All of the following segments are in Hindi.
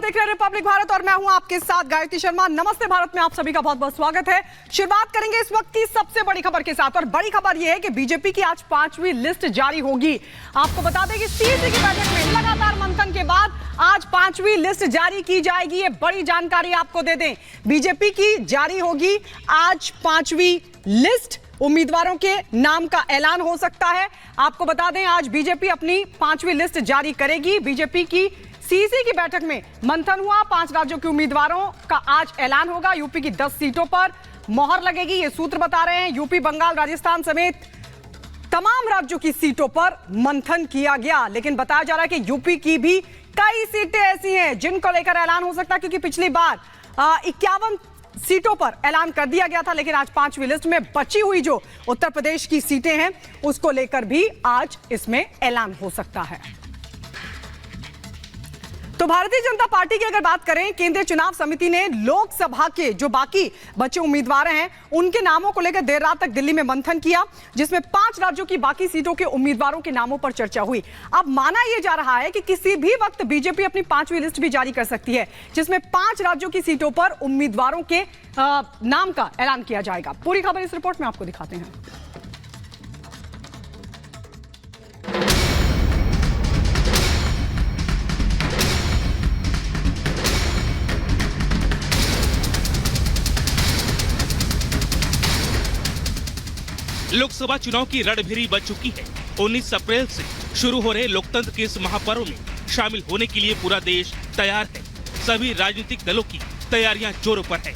देख रहे हैं रिपब्लिक भारत और मैं हूं आपके साथ गायत्री शर्मा। नमस्ते भारत में आप सभी का बहुत बहुत स्वागत है। शुरुआत करेंगे इस वक्त की सबसे बड़ी खबर के साथ और बड़ी खबर यह है कि बीजेपी की आज 5वीं लिस्ट जारी होगी। आपको बता दें कि सीईसी की बैठक में लगातार मंथन के बाद आज 5वीं लिस्ट जारी की जाएगी। ये बड़ी जानकारी आपको दे दें, बीजेपी की जारी होगी आज 5वीं लिस्ट। उम्मीदवारों के नाम का ऐलान हो सकता है। आपको बता दें आज बीजेपी अपनी 5वीं लिस्ट जारी करेगी। बीजेपी की सीईसी की बैठक में मंथन हुआ, 5 राज्यों के उम्मीदवारों का आज ऐलान होगा। यूपी की 10 सीटों पर मोहर लगेगी, ये सूत्र बता रहे हैं। यूपी, बंगाल, राजस्थान समेत तमाम राज्यों की सीटों पर मंथन किया गया, लेकिन बताया जा रहा है कि यूपी की भी कई सीटें ऐसी हैं जिनको लेकर ऐलान हो सकता है, क्योंकि पिछली बार 51 सीटों पर ऐलान कर दिया गया था, लेकिन आज 5वीं लिस्ट में बची हुई जो उत्तर प्रदेश की सीटें हैं उसको लेकर भी आज इसमें ऐलान हो सकता है। तो भारतीय जनता पार्टी की अगर बात करें, केंद्रीय चुनाव समिति ने लोकसभा के जो बाकी बचे उम्मीदवार हैं उनके नामों को लेकर देर रात तक दिल्ली में मंथन किया, जिसमें 5 राज्यों की बाकी सीटों के उम्मीदवारों के नामों पर चर्चा हुई। अब माना यह जा रहा है कि किसी भी वक्त बीजेपी अपनी 5वीं लिस्ट भी जारी कर सकती है, जिसमें 5 राज्यों की सीटों पर उम्मीदवारों के नाम का ऐलान किया जाएगा। पूरी खबर इस रिपोर्ट में आपको दिखाते हैं। लोकसभा चुनाव की रणभेरी बच चुकी है। 19 अप्रैल से शुरू हो रहे लोकतंत्र के इस महापर्व में शामिल होने के लिए पूरा देश तैयार है। सभी राजनीतिक दलों की तैयारियां जोरों पर है।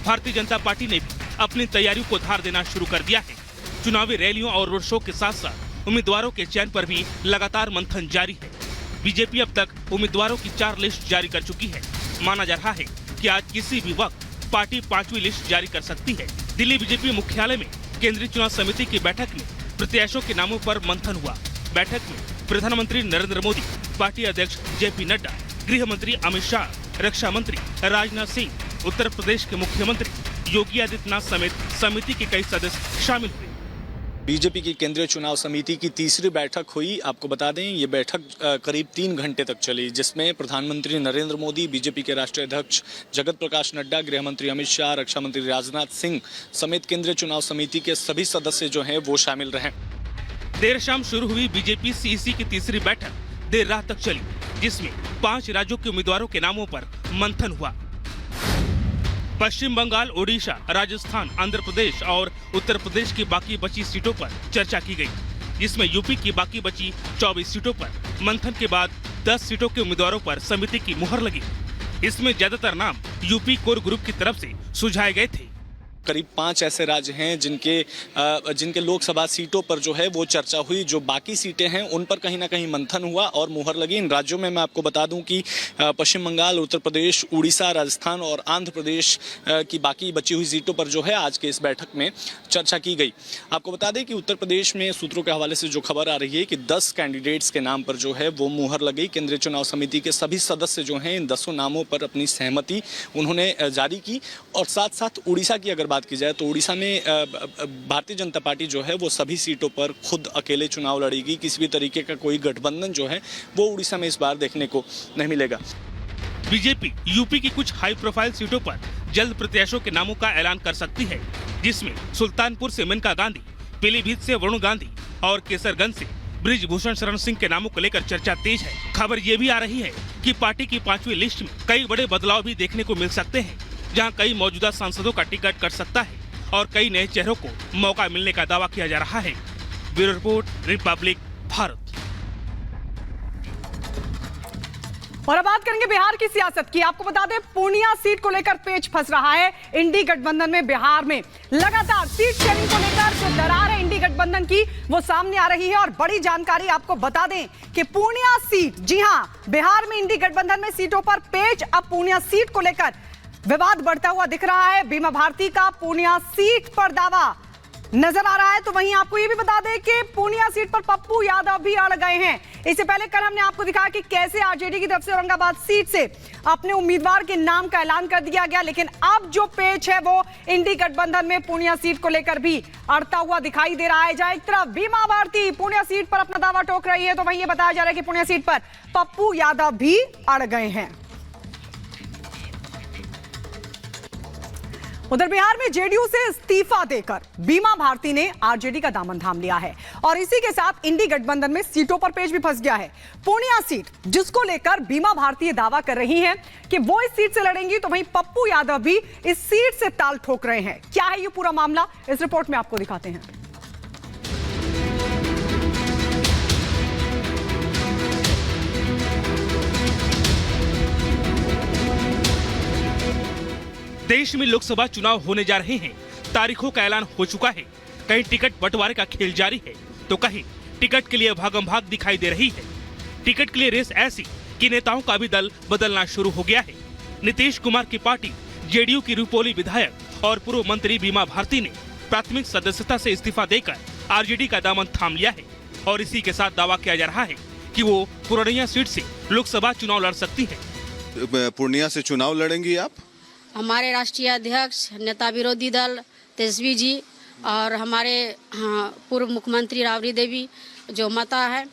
भारतीय जनता पार्टी ने भी अपनी तैयारियों को धार देना शुरू कर दिया है। चुनावी रैलियों और रोड शो के साथ साथ उम्मीदवारों के चयन पर भी लगातार मंथन जारी है। बीजेपी अब तक उम्मीदवारों की 4 लिस्ट जारी कर चुकी है। माना जा रहा है कि आज किसी भी वक्त पार्टी 5वीं लिस्ट जारी कर सकती है। दिल्ली बीजेपी मुख्यालय में केंद्रीय चुनाव समिति की बैठक में प्रत्याशियों के नामों पर मंथन हुआ। बैठक में प्रधानमंत्री नरेंद्र मोदी, पार्टी अध्यक्ष जेपी नड्डा, गृह मंत्री अमित शाह, रक्षा मंत्री राजनाथ सिंह, उत्तर प्रदेश के मुख्यमंत्री योगी आदित्यनाथ समेत समिति के कई सदस्य शामिल हुए। बीजेपी की केंद्रीय चुनाव समिति की तीसरी बैठक हुई। आपको बता दें ये बैठक करीब 3 घंटे तक चली, जिसमें प्रधानमंत्री नरेंद्र मोदी, बीजेपी के राष्ट्रीय अध्यक्ष जगत प्रकाश नड्डा, गृह मंत्री अमित शाह, रक्षा मंत्री राजनाथ सिंह समेत केंद्रीय चुनाव समिति के सभी सदस्य जो हैं वो शामिल रहे। देर शाम शुरू हुई बीजेपी सीईसी की तीसरी बैठक देर रात तक चली, जिसमें 5 राज्यों के उम्मीदवारों के नामों पर मंथन हुआ। पश्चिम बंगाल, ओडिशा, राजस्थान, आंध्र प्रदेश और उत्तर प्रदेश की बाकी बची सीटों पर चर्चा की गई, जिसमें यूपी की बाकी बची 24 सीटों पर मंथन के बाद 10 सीटों के उम्मीदवारों पर समिति की मुहर लगी। इसमें ज्यादातर नाम यूपी कोर ग्रुप की तरफ से सुझाए गए थे। करीब 5 ऐसे राज्य हैं जिनके लोकसभा सीटों पर जो है वो चर्चा हुई। जो बाकी सीटें हैं उन पर कहीं ना कहीं मंथन हुआ और मुहर लगी। इन राज्यों में मैं आपको बता दूं कि पश्चिम बंगाल, उत्तर प्रदेश, उड़ीसा, राजस्थान और आंध्र प्रदेश की बाकी बची हुई सीटों पर जो है आज के इस बैठक में चर्चा की गई। आपको बता दें कि उत्तर प्रदेश में सूत्रों के हवाले से जो खबर आ रही है कि 10 कैंडिडेट्स के नाम पर जो है वो मुहर लगी। केंद्रीय चुनाव समिति के सभी सदस्य जो हैं इन 10 नामों पर अपनी सहमति उन्होंने जारी की। और साथ साथ उड़ीसा की अगर बात की जाए तो उड़ीसा में भारतीय जनता पार्टी जो है वो सभी सीटों पर खुद अकेले चुनाव लड़ेगी। किसी भी तरीके का कोई गठबंधन जो है वो उड़ीसा में इस बार देखने को नहीं मिलेगा। बीजेपी यूपी की कुछ हाई प्रोफाइल सीटों पर जल्द प्रत्याशियों के नामों का ऐलान कर सकती है, जिसमें सुल्तानपुर से मेनका गांधी, पीलीभीत से वरुण गांधी और केसरगंज से ब्रिजभूषण शरण सिंह के नामों को लेकर चर्चा तेज है। खबर ये भी आ रही है कि पार्टी की 5वीं लिस्ट में कई बड़े बदलाव भी देखने को मिल सकते हैं, जहां कई मौजूदा सांसदों का टिकट कट सकता है और कई नए चेहरों को मौका मिलने का दावा किया जा रहा है। Bureau report, Republic Bharat. और अब बात करेंगे बिहार की सियासत की। आपको बता दें पूर्णिया सीट को लेकर पेच फंस रहा है इंडी गठबंधन में। बिहार में लगातार सीट शेयरिंग को लेकर जो दरार है इंडी गठबंधन की वो सामने आ रही है। और बड़ी जानकारी आपको बता दें कि पूर्णिया सीट, जी हां, बिहार में इंडी गठबंधन में सीटों पर पेच। अब पूर्णिया सीट को लेकर विवाद बढ़ता हुआ दिख रहा है। बीमा भारती का पूर्णिया सीट पर दावा नजर आ रहा है। तो वहीं आपको यह भी बता दें कि पूर्णिया सीट पर पप्पू यादव भी अड़ गए हैं। इससे पहले कल हमने आपको दिखाया कि कैसे आरजेडी की तरफ से औरंगाबाद सीट से अपने उम्मीदवार के नाम का ऐलान कर दिया गया, लेकिन अब जो पेच है वो इंडी गठबंधन में पूर्णिया सीट को लेकर भी अड़ता हुआ दिखाई दे रहा है। जहां एक तरफ बीमा भारती पूर्णिया सीट पर अपना दावा ठोक रही है, तो वहीं ये बताया जा रहा है कि पूर्णिया सीट पर पप्पू यादव भी अड़ गए हैं। उधर बिहार में जेडीयू से इस्तीफा देकर बीमा भारती ने आरजेडी का दामन थाम लिया है और इसी के साथ इंडी गठबंधन में सीटों पर पेच भी फंस गया है। पूर्णिया सीट जिसको लेकर बीमा भारती दावा कर रही हैं कि वो इस सीट से लड़ेंगी, तो वहीं पप्पू यादव भी इस सीट से ताल ठोक रहे हैं। क्या है ये पूरा मामला, इस रिपोर्ट में आपको दिखाते हैं। देश में लोकसभा चुनाव होने जा रहे हैं। तारीखों का ऐलान हो चुका है। कहीं टिकट बंटवारे का खेल जारी है तो कहीं टिकट के लिए भागम भाग दिखाई दे रही है। टिकट के लिए रेस ऐसी कि नेताओं का भी दल बदलना शुरू हो गया है। नीतीश कुमार की पार्टी जेडीयू की रुपोली विधायक और पूर्व मंत्री बीमा भारती ने प्राथमिक सदस्यता से इस्तीफा देकर आरजेडी का दामन थाम लिया है और इसी के साथ दावा किया जा रहा है कि वो पूर्णिया सीट से लोकसभा चुनाव लड़ सकती है। पूर्णिया से चुनाव लड़ेंगी आप? हमारे राष्ट्रीय अध्यक्ष नेता विरोधी दल तेजस्वी जी और हमारे पूर्व मुख्यमंत्री राबड़ी देवी जो माता है,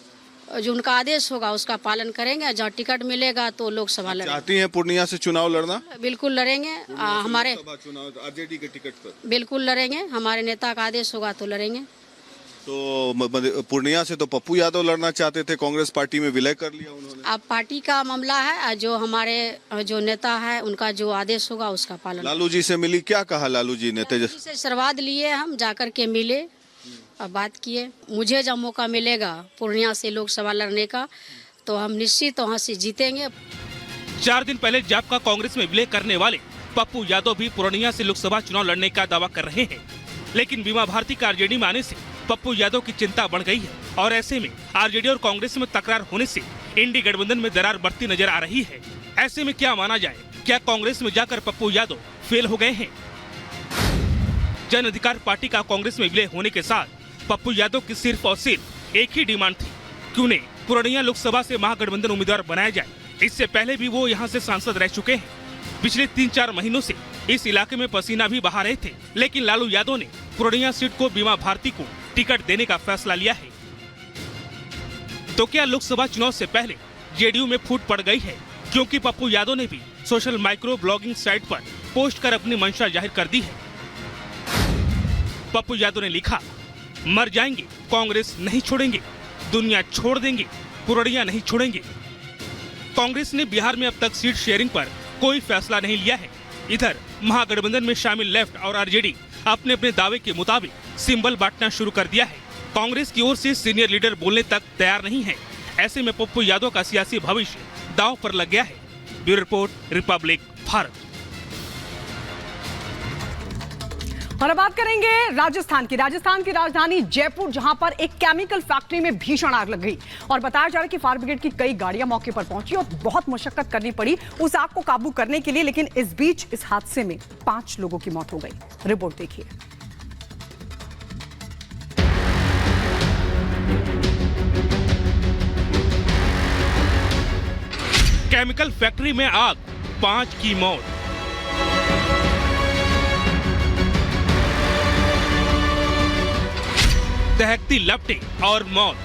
जो उनका आदेश होगा उसका पालन करेंगे। जहाँ टिकट मिलेगा तो लोकसभा लड़ेंगे। चाहती हैं पूर्णिया से चुनाव लड़ना? बिल्कुल लड़ेंगे। हमारे चुनाव आरजेडी के टिकट पर बिल्कुल लड़ेंगे। हमारे नेता का आदेश होगा तो लड़ेंगे। तो पूर्णिया से तो पप्पू यादव लड़ना चाहते थे, कांग्रेस पार्टी में विलय कर लिया उन्होंने। अब पार्टी का मामला है, जो हमारे जो नेता है उनका जो आदेश होगा उसका पालन। लालू जी से मिली, क्या कहा लालू जी ने? लालू जी से आशीर्वाद लिए, हम जाकर के मिले और बात किए। मुझे जब मौका मिलेगा पूर्णिया से लोकसभा लड़ने का तो हम निश्चित वहाँ से जीतेंगे। 4 दिन पहले जापका कांग्रेस में विलय करने वाले पप्पू यादव भी पूर्णिया से लोकसभा चुनाव लड़ने का दावा कर रहे हैं, लेकिन बीमा भारती का आरजेडी में आने से पप्पू यादव की चिंता बढ़ गई है और ऐसे में आरजेडी और कांग्रेस में तकरार होने से इंडी गठबंधन में दरार बढ़ती नजर आ रही है। ऐसे में क्या माना जाए, क्या कांग्रेस में जाकर पप्पू यादव फेल हो गए हैं? जन अधिकार पार्टी का कांग्रेस में विलय होने के साथ पप्पू यादव की सिर्फ और सिर्फ एक ही डिमांड थी कि उन्हें पूर्णिया लोकसभा से महागठबंधन उम्मीदवार बनाया जाए। इससे पहले भी वो यहाँ से सांसद रह चुके हैं। पिछले 3-4 महीनों से इस इलाके में पसीना भी बहा रहे थे, लेकिन लालू यादव ने पूर्णिया सीट को बीमा भारती को टिकट देने का फैसला लिया है। तो क्या लोकसभा चुनाव से पहले जेडीयू में फूट पड़ गई है? क्योंकि पप्पू यादव ने भी सोशल माइक्रो ब्लॉगिंग साइट पर पोस्ट कर अपनी मंशा जाहिर कर दी है। पप्पू यादव ने लिखा, मर जाएंगे कांग्रेस नहीं छोड़ेंगे, दुनिया छोड़ देंगे पूर्णिया नहीं छोड़ेंगे। कांग्रेस ने बिहार में अब तक सीट शेयरिंग पर कोई फैसला नहीं लिया है। इधर महागठबंधन में शामिल लेफ्ट और आरजेडी अपने अपने दावे के मुताबिक सिंबल बांटना शुरू कर दिया है। कांग्रेस की ओर से सीनियर लीडर बोलने तक तैयार नहीं है। ऐसे में पप्पू यादव का सियासी भविष्य दांव पर लग गया है। Bureau report, Republic Bharat. और अब बात करेंगे राजस्थान की राजधानी जयपुर, जहां पर एक केमिकल फैक्ट्री में भीषण आग लग गई और बताया जा रहा है कि फायर ब्रिगेड की कई गाड़ियां मौके पर पहुंची और बहुत मशक्कत करनी पड़ी उस आग को काबू करने के लिए, लेकिन इस बीच इस हादसे में 5 लोगों की मौत हो गई। रिपोर्ट देखिए। केमिकल फैक्ट्री में आग, 5 की मौत। दहकती लपटें और मौत,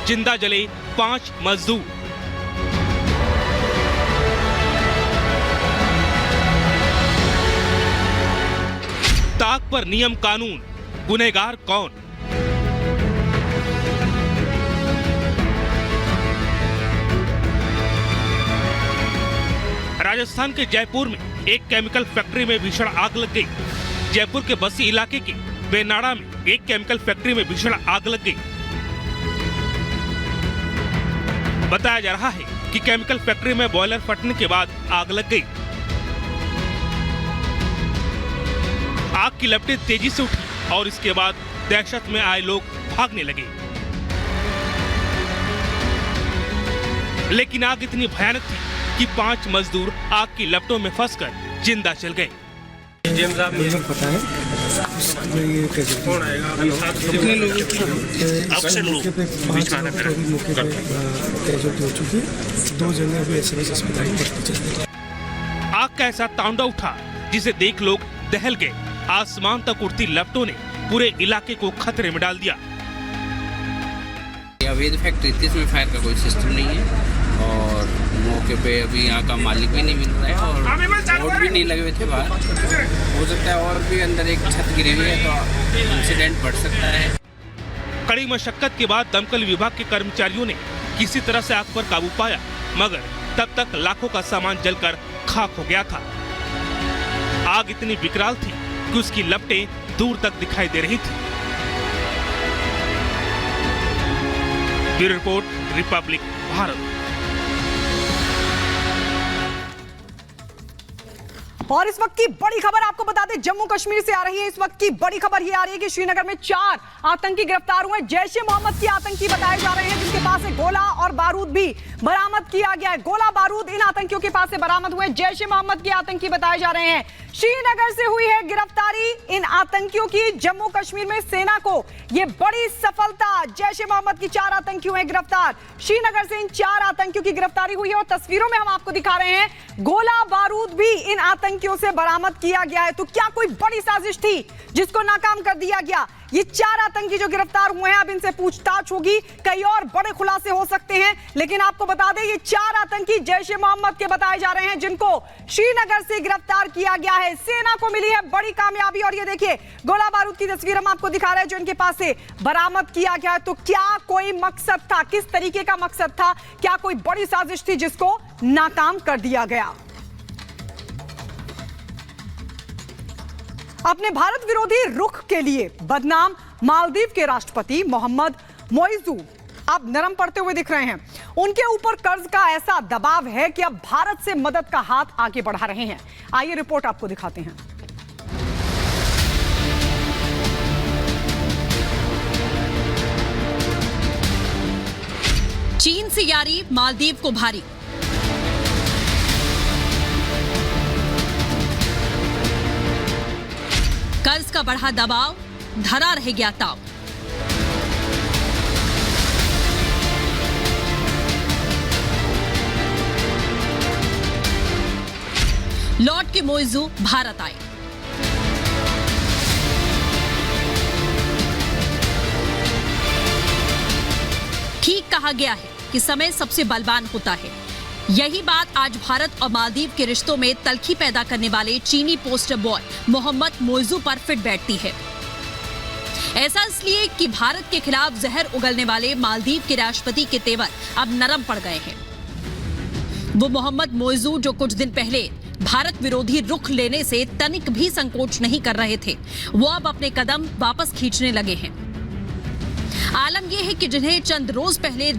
जिंदा जले 5 मजदूर। ताक पर नियम कानून, गुनहगार कौन? राजस्थान के जयपुर में एक केमिकल फैक्ट्री में भीषण आग लग गई। जयपुर के बस्सी इलाके के बेनाड़ा में एक केमिकल फैक्ट्री में भीषण आग लग गई। बताया जा रहा है कि केमिकल फैक्ट्री में बॉयलर फटने के बाद आग लग गई। आग की लपटें तेजी से उठी और इसके बाद दहशत में आए लोग भागने लगे। लेकिन आग इतनी भयानक थी कि 5 मजदूर आग की लपटों में फंसकर जिंदा चल गए। मुझे पता है ये कैसे कौन आएगा, कितने लोग मौके पे 5 लोग मौके पे कैजुअल्टी हो चुकी है। 2 जने अभी एसएमएस अस्पताल में भर्ती चल रहे हैं। आग का ऐसा तांडव उठा जिसे देख लोग दहल गए। आसमान तक उड़ती लपटों ने पूरे इलाके को खतरे में डाल दिया। अवैध फैक्ट्री इसमें फायर का कोई सिस्टम नहीं है और मौके पे अभी यहाँ का मालिक भी नहीं मिल रहा है और बोर्ड भी नहीं लगे हुए थे बाहर। हो सकता है और भी अंदर एक छत गिरी हुई है तो इंसिडेंट बढ़ सकता है। कड़ी मशक्कत के बाद दमकल विभाग के कर्मचारियों ने किसी तरह से आग पर काबू पाया, मगर तब तक लाखों का सामान जलकर खाक हो गया था। आग इतनी विकराल थी कि उसकी लपटें दूर तक दिखाई दे रही थी। Bureau report, Republic Bharat. और इस वक्त की बड़ी खबर आपको बता दें, जम्मू कश्मीर से आ रही है। इस वक्त की बड़ी खबर ये आ रही है कि श्रीनगर में 4 आतंकी गिरफ्तार हुए। जैश ए मोहम्मद के आतंकी बताए जा रहे हैं, जिनके पास से गोला और बारूद भी बरामद किया गया है। गोला बारूद इन आतंकियों के पास से बरामद हुए। जैश ए मोहम्मद के आतंकी बताए जा रहे हैं। श्रीनगर से हुई है गिरफ्तारी इन आतंकियों की। जम्मू कश्मीर में सेना को यह बड़ी सफलता। जैश ए मोहम्मद की 4 आतंकी हुए गिरफ्तार। श्रीनगर से इन 4 आतंकियों की गिरफ्तारी हुई है और तस्वीरों में हम आपको दिखा रहे हैं, गोला बारूद भी इन आतंकियों से बरामद किया गया है। तो क्या कोई बड़ी साजिश थी जिसको नाकाम कर दिया गया? ये 4 आतंकी जो गिरफ्तार हुए हैं, अब इनसे पूछताछ होगी, कई और बड़े खुलासे हो सकते हैं। लेकिन आपको बता दें, ये 4 आतंकी जैश ए मोहम्मद के बताए जा रहे हैं, जिनको श्रीनगर से गिरफ्तार किया गया है। सेना को मिली है बड़ी कामयाबी। और ये देखिए, गोला बारूद की तस्वीर हम आपको दिखा रहे हैं जो इनके पास से बरामद किया गया है। तो क्या कोई मकसद था? किस तरीके का मकसद था? क्या कोई बड़ी साजिश थी जिसको नाकाम कर दिया गया? अपने भारत विरोधी रुख के लिए बदनाम मालदीव के राष्ट्रपति मोहम्मद मोइजू अब नरम पड़ते हुए दिख रहे हैं। उनके ऊपर कर्ज का ऐसा दबाव है कि अब भारत से मदद का हाथ आगे बढ़ा रहे हैं। आइए रिपोर्ट आपको दिखाते हैं। चीन से यारी मालदीव को भारी। कर्ज का बढ़ा दबाव, धरा रह गया ताव। लौट के मोइजू भारत आए। ठीक कहा गया है कि समय सबसे बलवान होता है। यही बात आज भारत और मालदीव के रिश्तों में तल्खी पैदा करने वाले चीनी पोस्टर बॉय मोहम्मद मोइजू पर फिट बैठती है। ऐसा इसलिए कि भारत के खिलाफ जहर उगलने वाले मालदीव के राष्ट्रपति के तेवर अब नरम पड़ गए हैं। वो मोहम्मद मोइजू जो कुछ दिन पहले भारत विरोधी रुख लेने से तनिक भी संकोच नहीं कर रहे थे, वो अब अपने कदम वापस खींचने लगे हैं। आलम यह है कि जिन्हें चंद रोज पहले